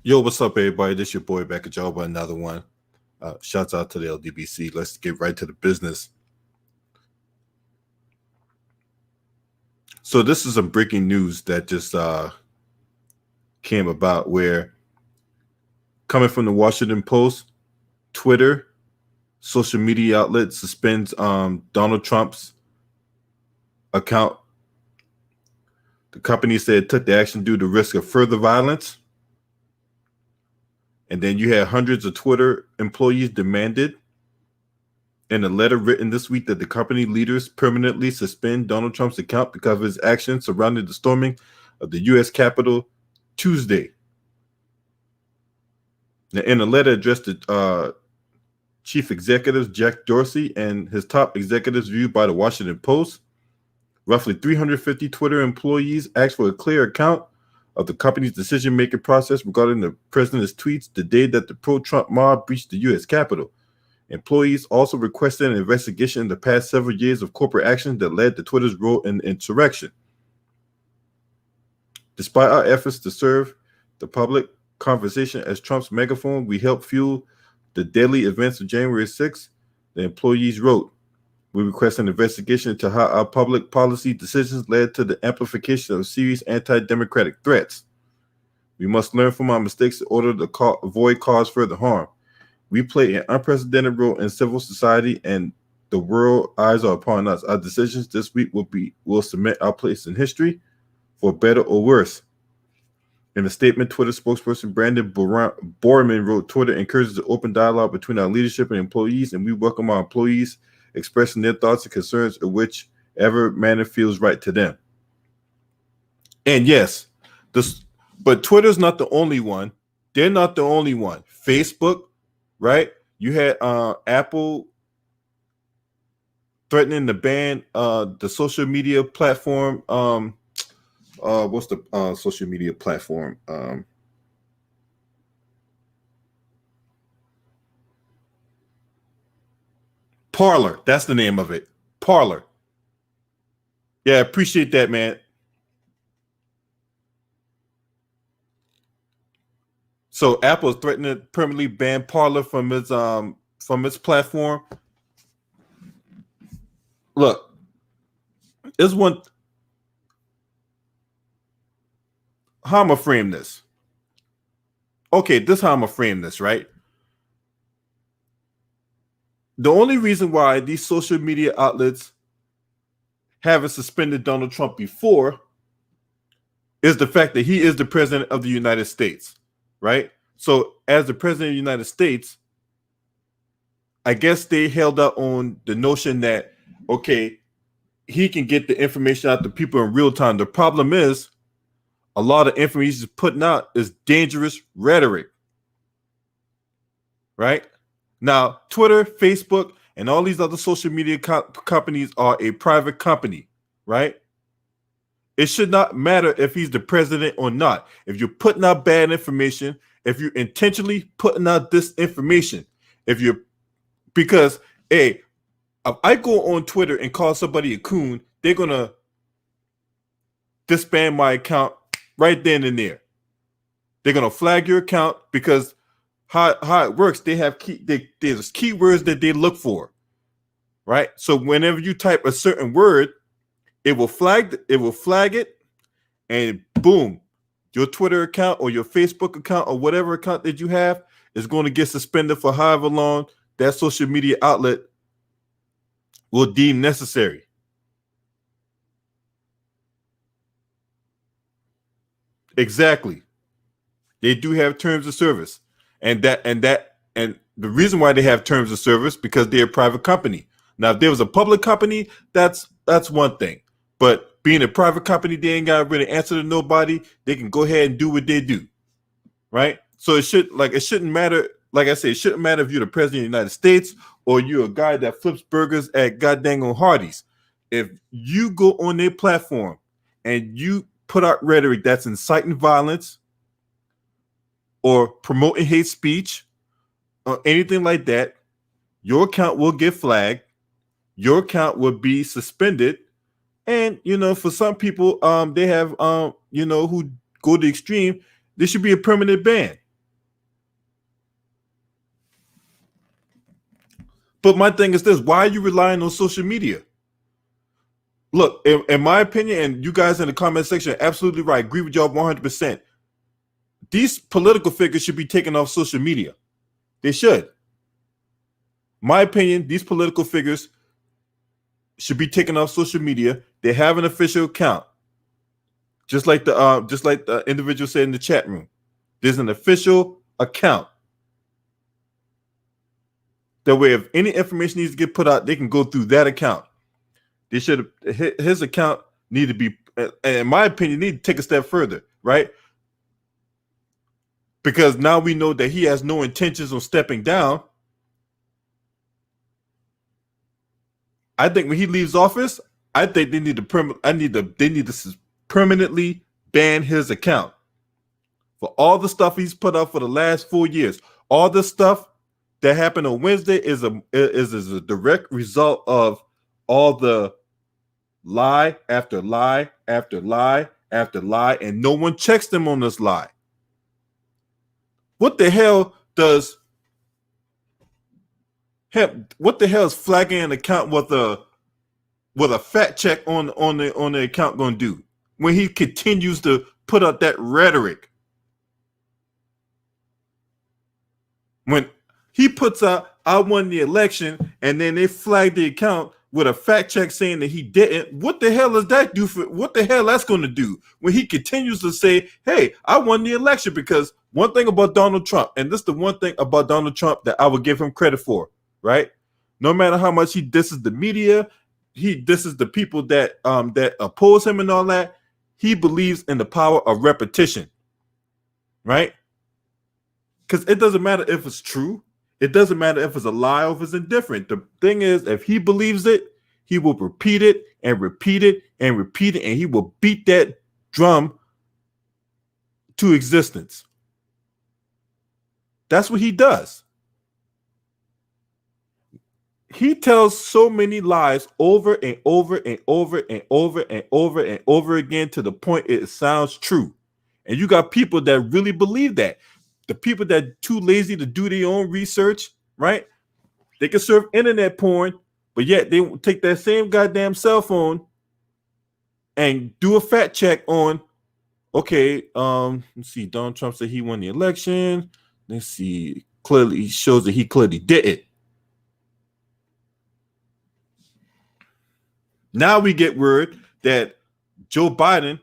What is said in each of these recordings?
Yo, what's up, everybody? This your boy back at y'all with another one. Shouts out to the LDBC. Let's get right to the business. So this is some breaking news that just came about where, coming from the Washington Post, Twitter, social media outlet suspends Donald Trump's account. The company said it took the action due to risk of further violence. And then you had hundreds of Twitter employees demanded in a letter written this week that the company leaders permanently suspend Donald Trump's account because of his actions surrounding the storming of the U.S. Capitol Tuesday. Now, in a letter addressed to chief executives Jack Dorsey and his top executives viewed by the Washington Post, roughly 350 Twitter employees asked for a clear account of the company's decision-making process regarding the president's tweets the day that the pro-Trump mob breached the U.S. Capitol. Employees also requested an investigation in the past several years of corporate actions that led to Twitter's role in the insurrection. Despite our efforts to serve the public conversation as Trump's megaphone, we helped fuel the deadly events of January 6th, the employees wrote. We request an investigation into how our public policy decisions led to the amplification of serious anti-democratic threats. We must learn from our mistakes in order to avoid cause further harm. We play an unprecedented role in civil society, and the world eyes are upon us. Our decisions this week will cement our place in history, for better or worse. In a statement, Twitter spokesperson Brandon Borman wrote, Twitter encourages an open dialogue between our leadership and employees, and we welcome our employees expressing their thoughts and concerns in whichever manner feels right to them. And yes, but Twitter's not the only one. They're not the only one. Facebook, right? You had Apple threatening to ban the social media platform. What's the social media platform? Parler, that's the name of it. Parler. Yeah, appreciate that, man. So Apple is threatening to permanently ban Parler from its platform. Look, this one. How I'm gonna frame this? Okay, this is how I'm gonna frame this, right? The only reason why these social media outlets haven't suspended Donald Trump before is the fact that he is the president of the United States, right? So as the president of the United States, I guess they held up on the notion that, okay, he can get the information out to people in real time. The problem is a lot of information he's putting out is dangerous rhetoric, right? Now, Twitter, Facebook, and all these other social media companies are a private company, right? It should not matter if he's the president or not. If you're putting out bad information, if you're intentionally putting out disinformation, because, hey, if I go on Twitter and call somebody a coon, they're going to disband my account right then and there. They're going to flag your account because how it works, there's keywords that they look for, right? So whenever you type a certain word, it will flag it, and boom, your Twitter account or your Facebook account or whatever account that you have is going to get suspended for however long that social media outlet will deem necessary. Exactly. They do have terms of service. And the reason why they have terms of service because they're a private company. Now, if there was a public company, that's one thing. But being a private company, they ain't got to really answer to nobody. They can go ahead and do what they do, right? So it shouldn't matter. Like I say, it shouldn't matter if you're the president of the United States or you're a guy that flips burgers at goddamn on Hardee's. If you go on their platform and you put out rhetoric that's inciting violence or promoting hate speech or anything like that, your account will get flagged. Your account will be suspended. And, for some people, they have, who go to the extreme, there should be a permanent ban. But my thing is this: why are you relying on social media? Look, in my opinion, and you guys in the comment section are absolutely right. Agree with y'all 100%. These political figures should be taken off social media. They should. My opinion, these political figures should be taken off social media. They have an official account. Just like the individual said in the chat room. There's an official account. That way, if any information needs to get put out, they can go through that account. They should his account need to be, in my opinion, need to take a step further, right? Because now we know that he has no intentions of stepping down. I think when he leaves office, I think they need to permanently ban his account for all the stuff he's put up for the last 4 years. All the stuff that happened on Wednesday is a direct result of all the lie after lie after lie after lie, and no one checks them on this lie. What the hell is flagging an account with a fact check on the account going to do when he continues to put out that rhetoric? When he puts out, I won the election, and then they flag the account with a fact check saying that he didn't. What the hell does that do for? What the hell that's going to do when he continues to say, "Hey, I won the election"? Because one thing about Donald Trump, and this is the one thing about Donald Trump that I would give him credit for, right? No matter how much he disses the media, he disses the people that oppose him and all that, he believes in the power of repetition, right? Because it doesn't matter if it's true. It doesn't matter if it's a lie or if it's indifferent. The thing is, if he believes it, he will repeat it and repeat it and repeat it, and he will beat that drum to existence. That's what he does. He tells so many lies over and over and over and over and over and over again to the point it sounds true. And you got people that really believe that. The people that are too lazy to do their own research, right? They can surf internet porn, but yet they take that same goddamn cell phone and do a fact check on, okay, let's see, Donald Trump said he won the election. Let's see, clearly he shows that he clearly did it. Now we get word that Joe Biden,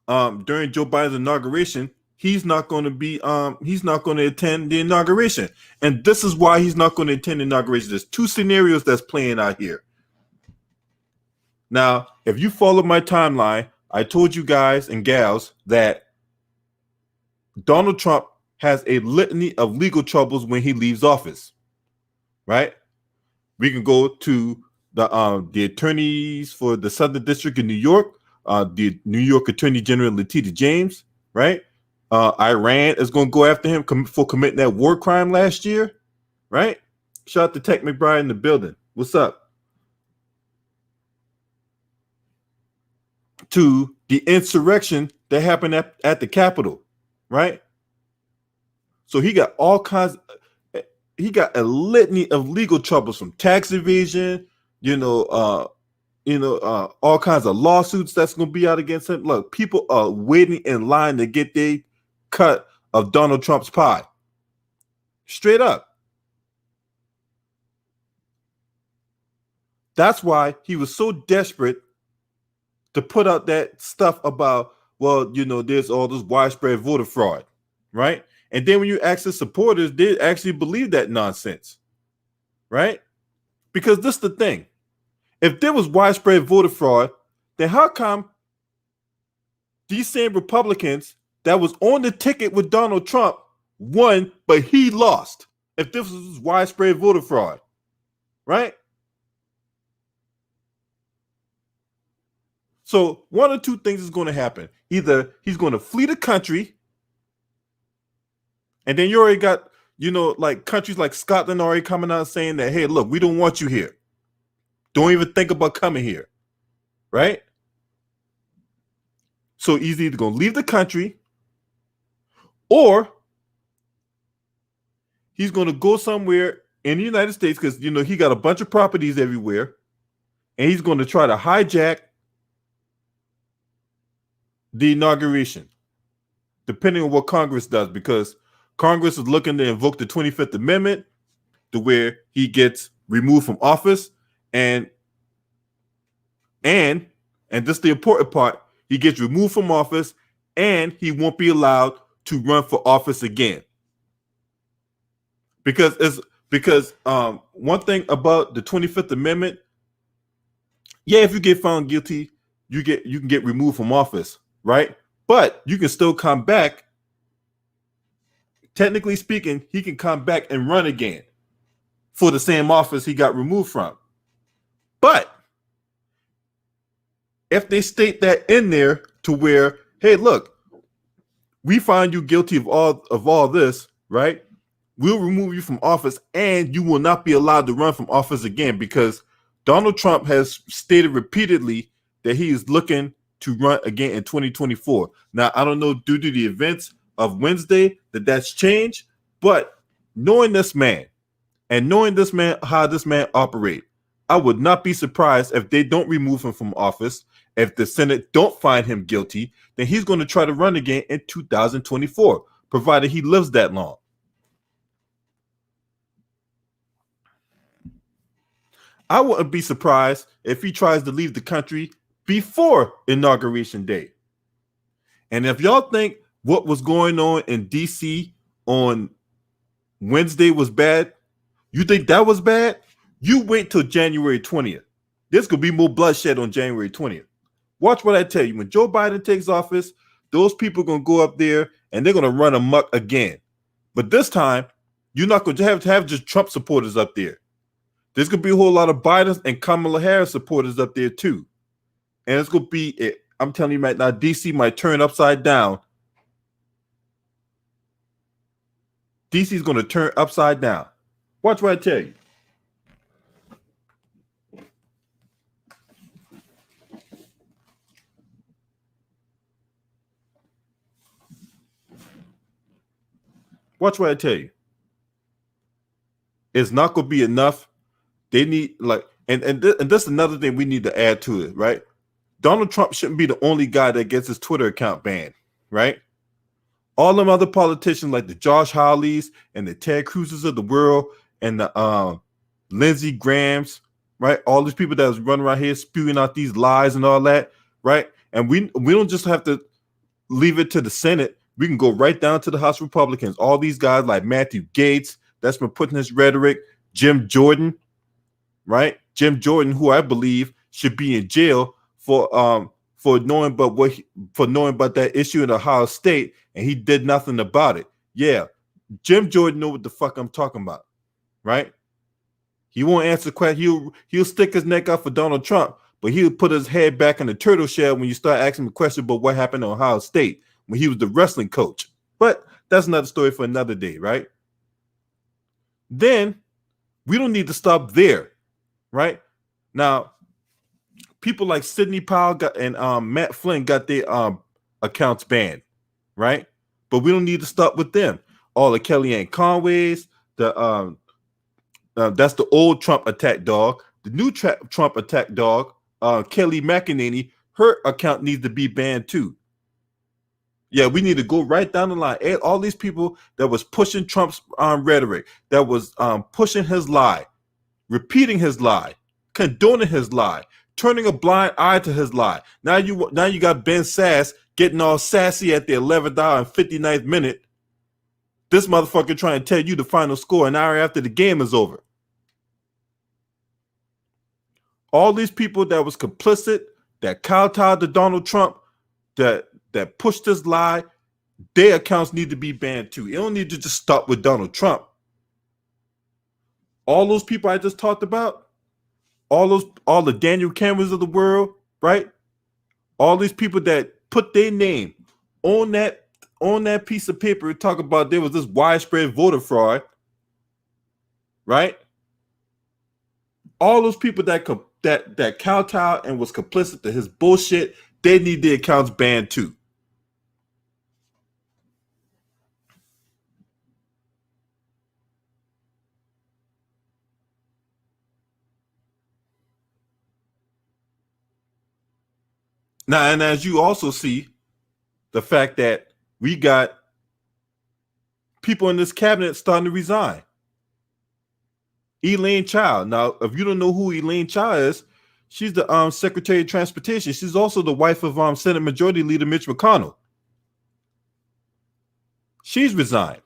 during Joe Biden's inauguration, he's not going to attend the inauguration. And this is why he's not going to attend the inauguration. There's two scenarios that's playing out here. Now, if you follow my timeline, I told you guys and gals that Donald Trump has a litany of legal troubles when he leaves office, right? We can go to the attorneys for the Southern District of New York, the New York Attorney General Letitia James, right? Iran is going to go after him for committing that war crime last year, right? Shout out to Tech McBride in the building. What's up? To the insurrection that happened at the Capitol, right? So he got all kinds. He got a litany of legal troubles, from tax evasion, all kinds of lawsuits that's going to be out against him. Look, people are waiting in line to get their cut of Donald Trump's pie. Straight up. That's why he was so desperate to put out that stuff about, there's all this widespread voter fraud, right? And then when you ask the supporters, they actually believe that nonsense, right? Because this is the thing. If there was widespread voter fraud, then how come these same Republicans that was on the ticket with Donald Trump won, but he lost? If this was widespread voter fraud, right? So one or two things is going to happen. Either he's going to flee the country, and then you already got, like countries like Scotland already coming out saying that, hey, look, we don't want you here. Don't even think about coming here, right? So he's either going to leave the country, or he's going to go somewhere in the United States, because he got a bunch of properties everywhere, and he's going to try to hijack the inauguration, depending on what Congress does, because Congress is looking to invoke the 25th Amendment to where he gets removed from office, and this is the important part, he gets removed from office and he won't be allowed to run for office again. Because one thing about the 25th Amendment, yeah, if you get found guilty, you can get removed from office, right? But you can still come back. Technically speaking, he can come back and run again for the same office he got removed from. But if they state that in there to where, hey, look, we find you guilty of all this, right? We'll remove you from office and you will not be allowed to run from office again, because Donald Trump has stated repeatedly that he is looking to run again in 2024. Now, I don't know, due to the events of Wednesday, that's changed, but knowing this man and knowing this man, how this man operates, I would not be surprised if they don't remove him from office. If the Senate don't find him guilty, then he's going to try to run again in 2024, provided he lives that long. I wouldn't be surprised if he tries to leave the country before Inauguration Day. And if y'all think what was going on in D.C. on Wednesday was bad, you think that was bad? You wait till January 20th. There's going to be more bloodshed on January 20th. Watch what I tell you. When Joe Biden takes office, those people are going to go up there and they're going to run amok again. But this time, you're not going to have just Trump supporters up there. There's going to be a whole lot of Biden and Kamala Harris supporters up there too. And it's going to be, I'm telling you right now, D.C. might turn upside down. D.C. is going to turn upside down. Watch what I tell you. Watch what I tell you. It's not going to be enough. They need, like, and this is another thing we need to add to it, right? Donald Trump shouldn't be the only guy that gets his Twitter account banned, right? All them other politicians like the Josh Hawleys and the Ted Cruzes of the world and the Lindsey Grahams, right? All these people that was running around here spewing out these lies and all that, right? And we don't just have to leave it to the Senate. We can go right down to the House Republicans. All these guys like Matthew Gaetz, that's been putting his rhetoric. Jim Jordan, right? Jim Jordan, who I believe should be in jail for knowing about that issue in Ohio State, and he did nothing about it. Yeah, Jim Jordan know what the fuck I'm talking about, right? He won't answer questions. He'll stick his neck out for Donald Trump, but he'll put his head back in the turtle shell when you start asking him a question about what happened in Ohio State when he was the wrestling coach. But that's another story for another day, right? Then we don't need to stop there, right? Now, people like Sidney Powell and Matt Flynn got their accounts banned, right? But we don't need to stop with them. All the Kellyanne Conways, that's the old Trump attack dog. The new Trump attack dog, Kelly McEnany, her account needs to be banned too. Yeah, we need to go right down the line. And all these people that was pushing Trump's rhetoric, that was pushing his lie, repeating his lie, condoning his lie, turning a blind eye to his lie. Now you got Ben Sass getting all sassy at the 11th hour and 59th minute. This motherfucker trying to tell you the final score an hour after the game is over. All these people that was complicit, that kowtowed to Donald Trump, that pushed this lie, their accounts need to be banned too. You don't need to just stop with Donald Trump. All those people I just talked about, all the Daniel Camerons of the world, right? All these people that put their name on that piece of paper, talk about there was this widespread voter fraud, right? All those people that kowtowed and was complicit to his bullshit, they need their accounts banned too. Now, and as you also see, the fact that we got people in this cabinet starting to resign. Elaine Chao. Now, if you don't know who Elaine Chao is, she's the Secretary of Transportation. She's also the wife of Senate Majority Leader Mitch McConnell. She's resigned.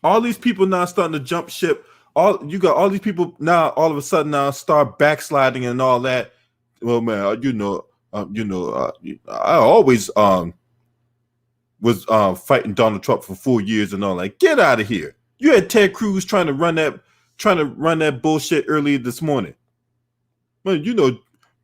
All these people now starting to jump ship. You got all these people now all of a sudden now start backsliding and all that. Well, man, I always was fighting Donald Trump for 4 years and all that. Get out of here. You had Ted Cruz trying to run that bullshit earlier this morning. Well,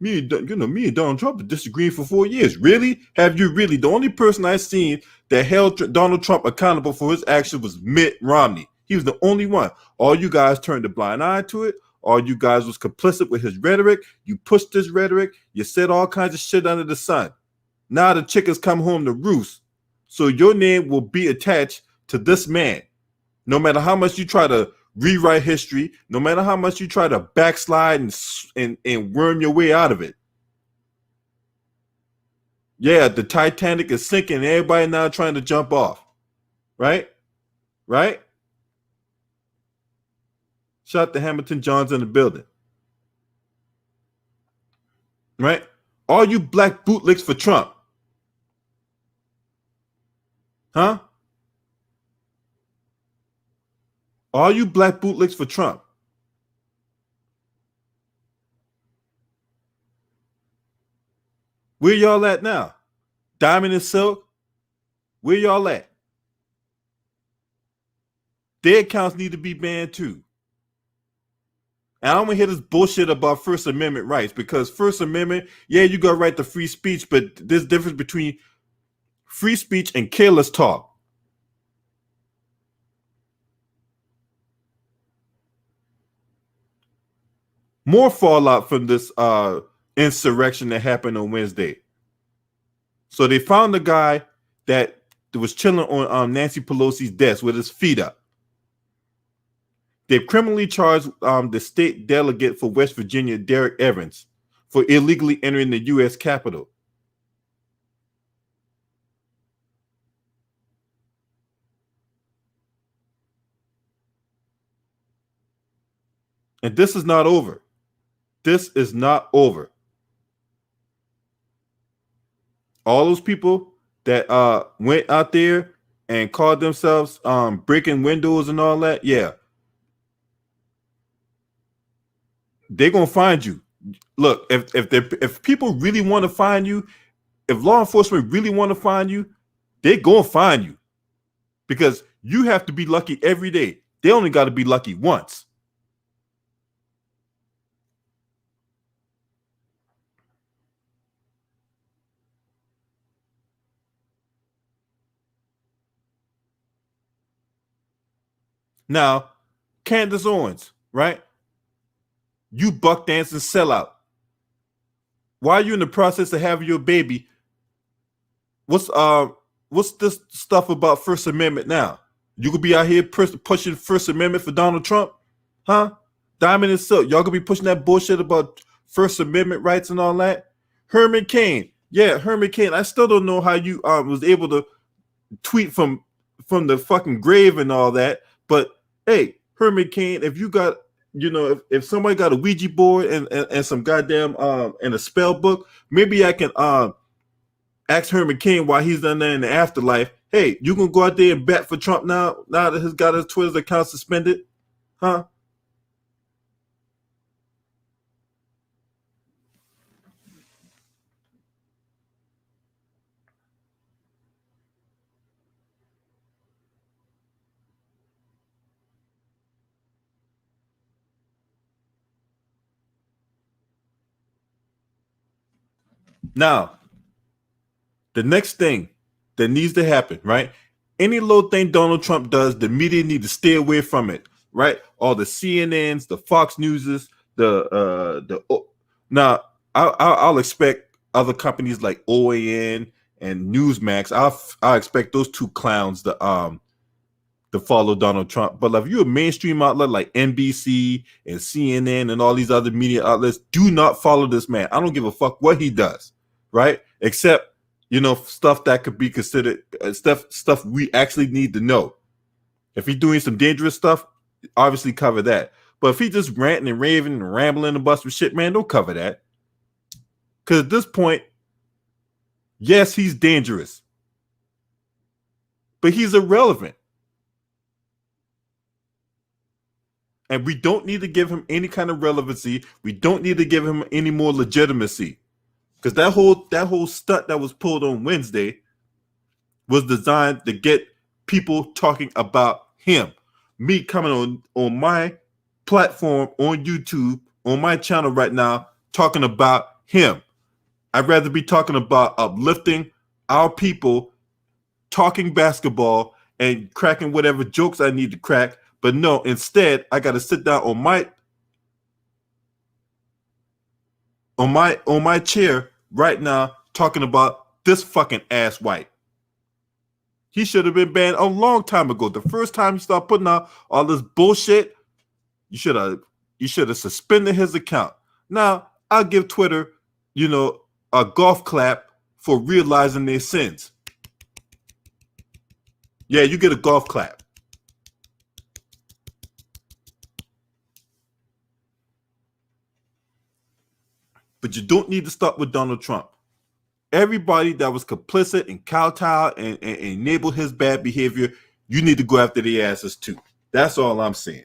me and Donald Trump are disagreeing for 4 years. Really? Have you really? The only person I've seen that held Donald Trump accountable for his actions was Mitt Romney. He was the only one. All you guys turned a blind eye to it. All you guys was complicit with his rhetoric. You pushed his rhetoric. You said all kinds of shit under the sun. Now the chickens come home to roost. So your name will be attached to this man. No matter how much you try to rewrite history, no matter how much you try to backslide and worm your way out of it. Yeah, the Titanic is sinking and everybody now trying to jump off. Right? Right? Shout out to Hamilton Johns in the building. Right? All you black bootlicks for Trump. Huh? All you black bootlicks for Trump. Where y'all at now? Diamond and Silk? Where y'all at? Their accounts need to be banned too. And I don't want to hear this bullshit about First Amendment rights, because First Amendment, yeah, you got right to free speech, but there's a difference between free speech and careless talk. More fallout from this insurrection that happened on Wednesday. So they found the guy that was chilling on Nancy Pelosi's desk with his feet up. They've criminally charged the state delegate for West Virginia, Derek Evans, for illegally entering the U.S. Capitol. And this is not over. This is not over. All those people that went out there and called themselves breaking windows and all that, yeah, they're gonna find you. Look, if people really want to find you, if law enforcement really want to find you, they're gonna find you, because you have to be lucky every day. They only got to be lucky once. Now, Candace Owens, right? You buck dancing sellout. While you're in the process of having your baby, what's this stuff about First Amendment now? You could be out here pushing First Amendment for Donald Trump, huh? Diamond and Silk, y'all could be pushing that bullshit about First Amendment rights and all that. Herman Cain, yeah, Herman Cain. I still don't know how you was able to tweet from the fucking grave and all that. But hey, Herman Cain, if you got, if somebody got a Ouija board and some goddamn and a spell book, maybe I can ask Herman Cain while he's done there in the afterlife. Hey, you can go out there and bet for Trump now that he's got his Twitter account suspended, huh? Now, the next thing that needs to happen, right? Any little thing Donald Trump does, the media need to stay away from it, right? All the CNNs, the Fox Newses, now I'll expect other companies like OAN and Newsmax. I'll expect those two clowns to to follow Donald Trump. But if you're a mainstream outlet like NBC and CNN and all these other media outlets, do not follow this man. I don't give a fuck what he does, right? Except, stuff that could be considered stuff we actually need to know. If he's doing some dangerous stuff, obviously cover that. But if he's just ranting and raving and rambling and busting shit, man, don't cover that. Because at this point, yes, he's dangerous, but he's irrelevant. And we don't need to give him any kind of relevancy. We don't need to give him any more legitimacy. Because that whole stunt that was pulled on Wednesday was designed to get people talking about him. Me coming on my platform, on YouTube, on my channel right now, talking about him. I'd rather be talking about uplifting our people, talking basketball, and cracking whatever jokes I need to crack. But no, instead, I got to sit down on my chair right now talking about this fucking ass white. He should have been banned a long time ago. The first time you start putting out all this bullshit, you should have suspended his account. Now, I'll give Twitter, a golf clap for realizing their sins. Yeah, you get a golf clap. But you don't need to start with Donald Trump. Everybody that was complicit and kowtow and enabled his bad behavior, you need to go after their asses too. That's all I'm saying.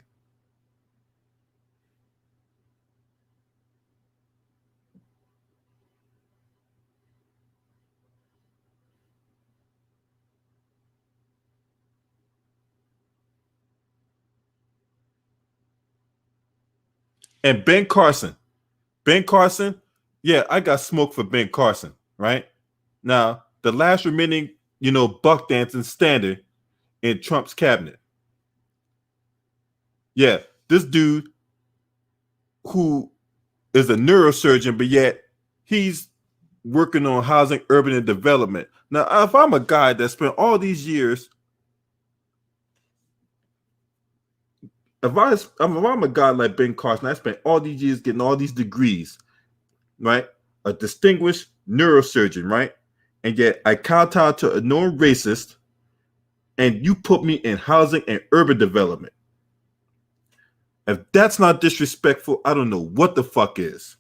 And Ben Carson, yeah, I got smoke for Ben Carson, right? Now, the last remaining, buck dancing standard in Trump's cabinet. Yeah, this dude who is a neurosurgeon, but yet he's working on housing, urban, and development. Now, if I'm a guy that spent all these years, if I'm a guy like Ben Carson, I spent all these years getting all these degrees, right? A distinguished neurosurgeon, right? And yet I kowtow to a known racist, and you put me in housing and urban development. If that's not disrespectful, I don't know what the fuck is.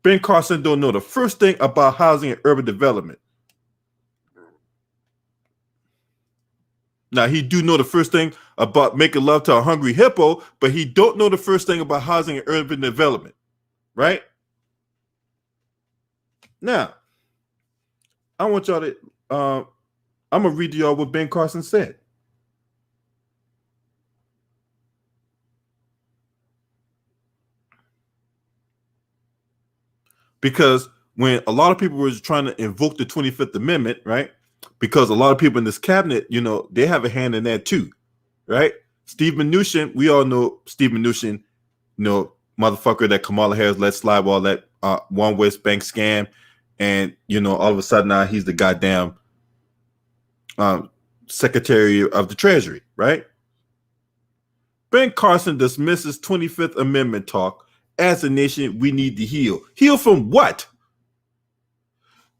Ben Carson don't know the first thing about housing and urban development. Now, he do know the first thing about making love to a hungry hippo, but he don't know the first thing about housing and urban development, right? Now, I want y'all to, I'm going to read to y'all what Ben Carson said. Because when a lot of people were trying to invoke the 25th Amendment, right? Because a lot of people in this cabinet, they have a hand in that too, right? Steve Mnuchin, we all know Steve Mnuchin, motherfucker that Kamala Harris let slide all that One West Bank scam. And, all of a sudden now he's the goddamn Secretary of the Treasury, right? Ben Carson dismisses 25th Amendment talk. As a nation, we need to heal. Heal from what?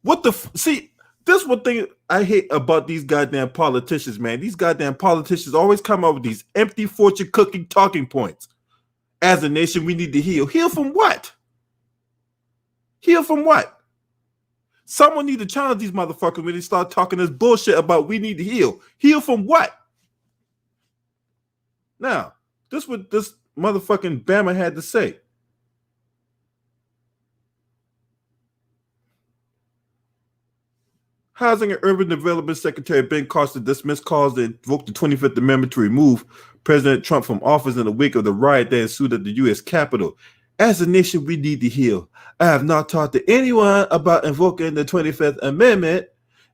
What the see? This is one thing I hate about these goddamn politicians, man. These goddamn politicians always come up with these empty fortune cooking talking points. As a nation, we need to heal. Heal from what? Heal from what? Someone need to challenge these motherfuckers when they start talking this bullshit about we need to heal. Heal from what? Now, this is what this motherfucking Bama had to say. Housing and Urban Development Secretary Ben Carson dismissed calls to invoke the 25th Amendment to remove President Trump from office in the wake of the riot that ensued at the U.S. Capitol. As a nation, we need to heal. I have not talked to anyone about invoking the 25th Amendment,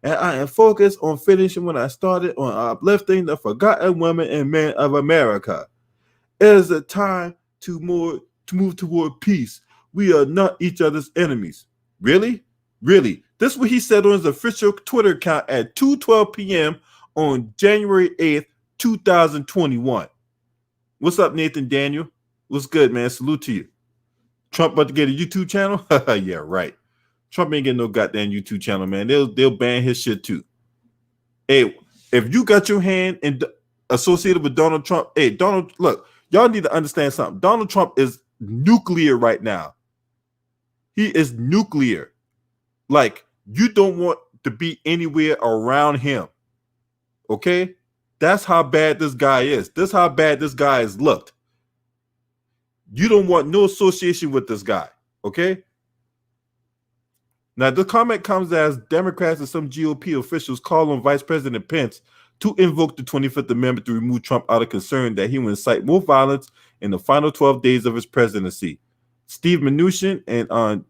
and I am focused on finishing what I started on uplifting the forgotten women and men of America. It is a time to move toward peace. We are not each other's enemies. Really? Really? This is what he said on his official Twitter account at 2:12 p.m. on January 8th, 2021. What's up, Nathan Daniel? What's good, man? Salute to you. Trump about to get a YouTube channel? Yeah, right. Trump ain't getting no goddamn YouTube channel, man. They'll ban his shit too. Hey, if you got your hand associated with Donald Trump, hey, Donald, look, y'all need to understand something. Donald Trump is nuclear right now. He is nuclear. Like, you don't want to be anywhere around him. Okay? That's how bad this guy is. That's how bad this guy has looked. You don't want no association with this guy. Okay? Now, the comment comes as Democrats and some GOP officials call on Vice President Pence to invoke the 25th Amendment to remove Trump out of concern that he will incite more violence in the final 12 days of his presidency. Steve Mnuchin and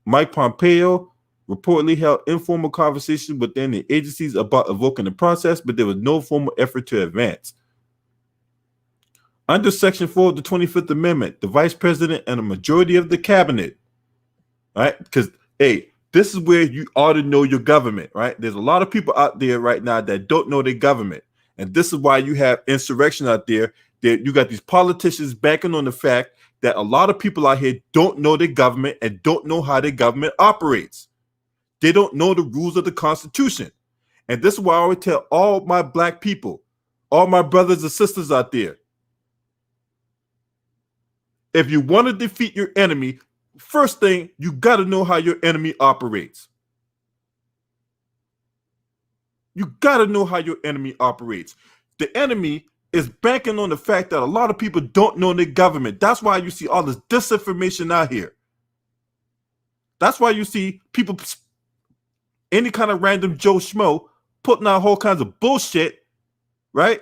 Mike Pompeo reportedly held informal conversations within the agencies about evoking the process, but there was no formal effort to advance. Under Section 4 of the 25th Amendment, the Vice President and a majority of the cabinet, right? Because, hey, this is where you ought to know your government, right? There's a lot of people out there right now that don't know their government. And this is why you have insurrection out there. That you got these politicians banking on the fact that a lot of people out here don't know their government and don't know how their government operates. They don't know the rules of the Constitution. And this is why I always tell all my black people, all my brothers and sisters out there, if you want to defeat your enemy, first thing, you got to know how your enemy operates. You got to know how your enemy operates. The enemy is banking on the fact that a lot of people don't know their government. That's why you see all this disinformation out here. That's why you see people, any kind of random Joe Schmo, putting out whole kinds of bullshit, right?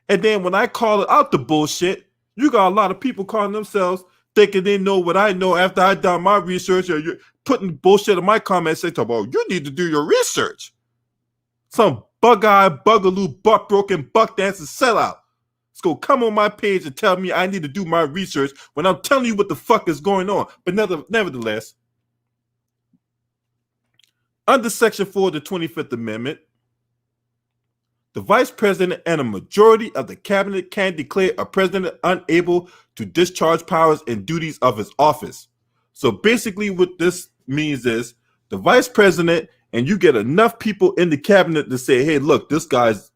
And then when I call out the bullshit, you got a lot of people calling themselves thinking they know what I know after I done my research, or you're putting bullshit in my comments saying, well, you need to do your research. Some bug-eyed, bugaloo, butt-broken, buck-dancing sellout. It's going to come on my page and tell me I need to do my research when I'm telling you what the fuck is going on. But nevertheless, under Section 4 of the 25th Amendment, the Vice President and a majority of the cabinet can declare a president unable to discharge powers and duties of his office. So basically what this means is the Vice President, and you get enough people in the cabinet to say, hey, look, this guy's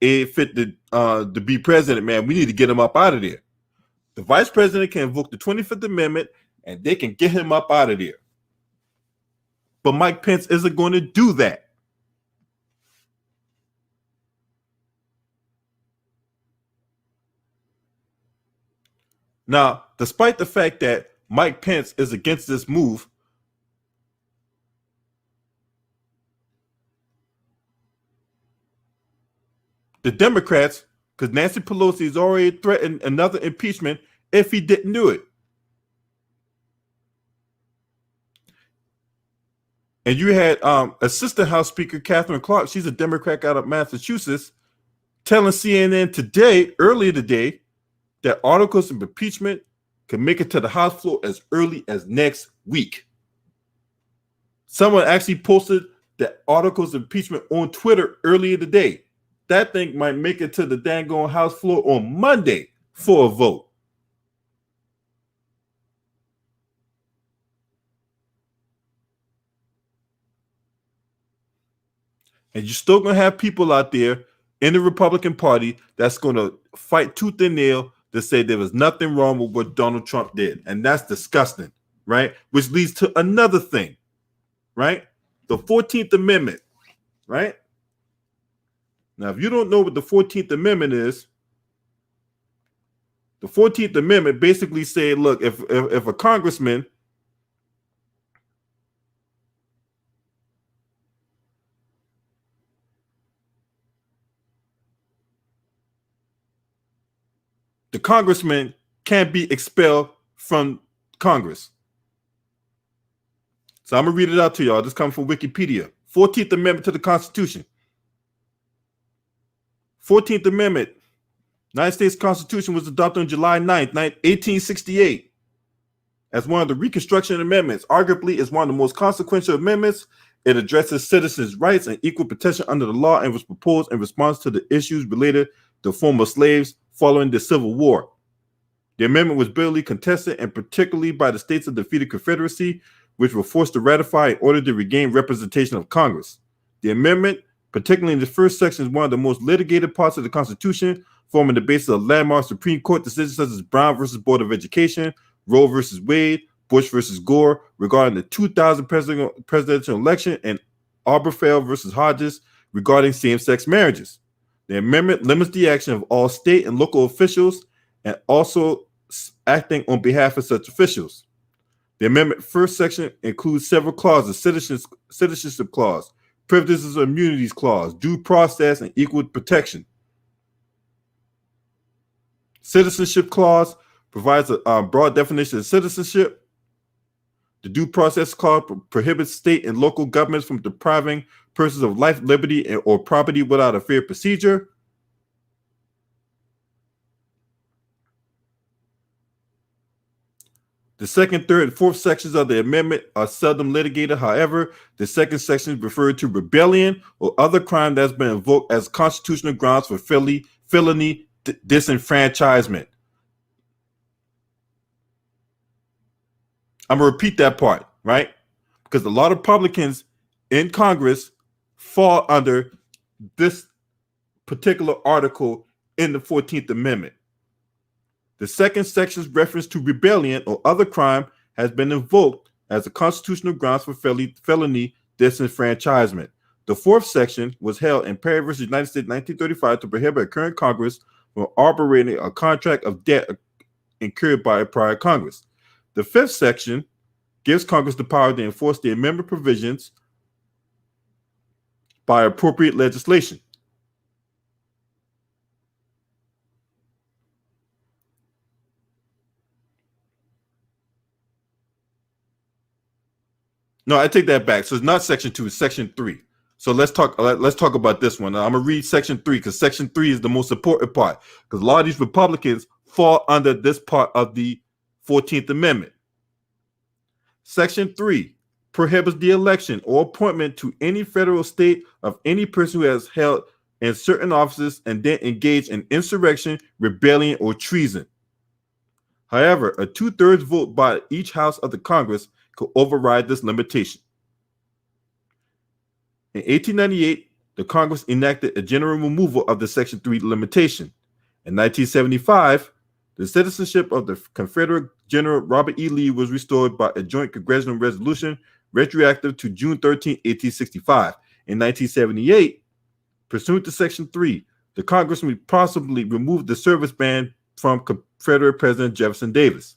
ain't fit to be president, man. We need to get him up out of there. The Vice President can invoke the 25th Amendment, and they can get him up out of there. But Mike Pence isn't going to do that. Now, despite the fact that Mike Pence is against this move, the Democrats, because Nancy Pelosi has already threatened another impeachment if he didn't do it. And you had Assistant House Speaker Catherine Clark, she's a Democrat out of Massachusetts, telling CNN today, earlier today, that articles of impeachment can make it to the House floor as early as next week. Someone actually posted the articles of impeachment on Twitter earlier today. That thing might make it to the dang on House floor on Monday for a vote. And you're still going to have people out there in the Republican Party that's going to fight tooth and nail to say there was nothing wrong with what Donald Trump did. And that's disgusting, right? Which leads to another thing, right? The 14th Amendment, right? Now, if you don't know what the 14th Amendment is, the 14th Amendment basically said, look, if a congressman the congressman can't be expelled from Congress. So I'm going to read it out to y'all. This comes from Wikipedia. 14th Amendment to the Constitution. 14th Amendment. United States Constitution was adopted on July 9th, 1868 as one of the Reconstruction Amendments. Arguably is one of the most consequential amendments It addresses citizens' rights and equal protection under the law and was proposed in response to the issues related to former slaves following the Civil War. The amendment was bitterly contested, and particularly by the states of the defeated Confederacy, which were forced to ratify in order to regain representation of Congress. The amendment, particularly in the first section, is one of the most litigated parts of the Constitution, forming the basis of landmark Supreme Court decisions such as Brown versus Board of Education, Roe versus Wade, Bush versus Gore regarding the 2000 presidential election, and Obergefell versus Hodges regarding same-sex marriages. The amendment limits the action of all state and local officials and also acting on behalf of such officials. The amendment first section includes several clauses: citizenship clause, privileges and immunities clause, due process, and equal protection. Citizenship clause provides a broad definition of citizenship. The due process clause prohibits state and local governments from depriving persons of life, liberty, or property without a fair procedure. The second, third, and fourth sections of the amendment are seldom litigated. However, the second section refers to rebellion or other crime that's been invoked as constitutional grounds for felony disenfranchisement. I'm going to repeat that part, right? Because a lot of Republicans in Congress fall under this particular article in the 14th Amendment. The second section's reference to rebellion or other crime has been invoked as a constitutional grounds for felony disenfranchisement. The fourth section was held in Perry v. United States 1935 to prohibit a current Congress from operating a contract of debt incurred by a prior Congress. The fifth section gives Congress the power to enforce the amendment provisions by appropriate legislation. No, I take that back. So it's not section 2, it's section 3. So let's talk about this one. I'm gonna read section 3 because section 3 is the most important part, because a lot of these Republicans fall under this part of the 14th Amendment. Section 3 prohibits the election or appointment to any federal state of any person who has held in certain offices and then engaged in insurrection, rebellion, or treason. However, a 2/3 vote by each house of the Congress could override this limitation. In 1898, the Congress enacted a general removal of the Section 3 limitation. In 1975, the citizenship of the Confederate General Robert E. Lee was restored by a joint congressional resolution retroactive to June 13, 1865. In 1978, pursuant to Section 3, the Congress would possibly remove the service ban from Confederate President Jefferson Davis.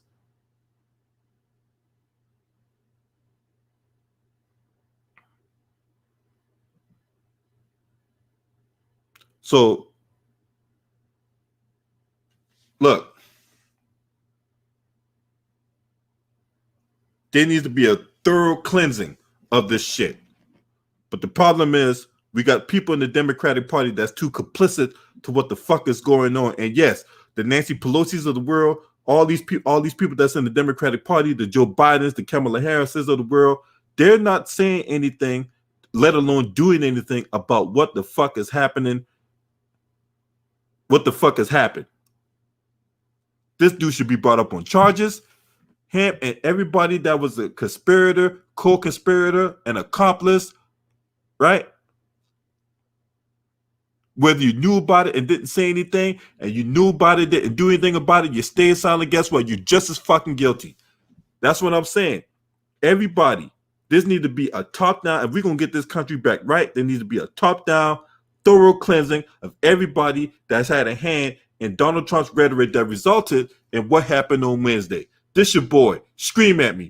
So, look, there needs to be a thorough cleansing of this shit. But the problem is, we got people in the Democratic Party that's too complicit to what the fuck is going on. And yes, the Nancy Pelosi's of the world, all these people that's in the Democratic Party, the Joe Bidens, the Kamala Harris's of the world, they're not saying anything, let alone doing anything about what the fuck is happening. What the fuck has happened? This dude should be brought up on charges. Him and everybody that was a conspirator, co-conspirator, and accomplice, right? Whether you knew about it and didn't say anything, and you knew about it, didn't do anything about it, you stayed silent, guess what? You're just as fucking guilty. That's what I'm saying. Everybody, this needs to be a top-down, if we're going to get this country back right, there needs to be a top-down, thorough cleansing of everybody that's had a hand in Donald Trump's rhetoric that resulted in what happened on Wednesday. This your boy. Scream at me.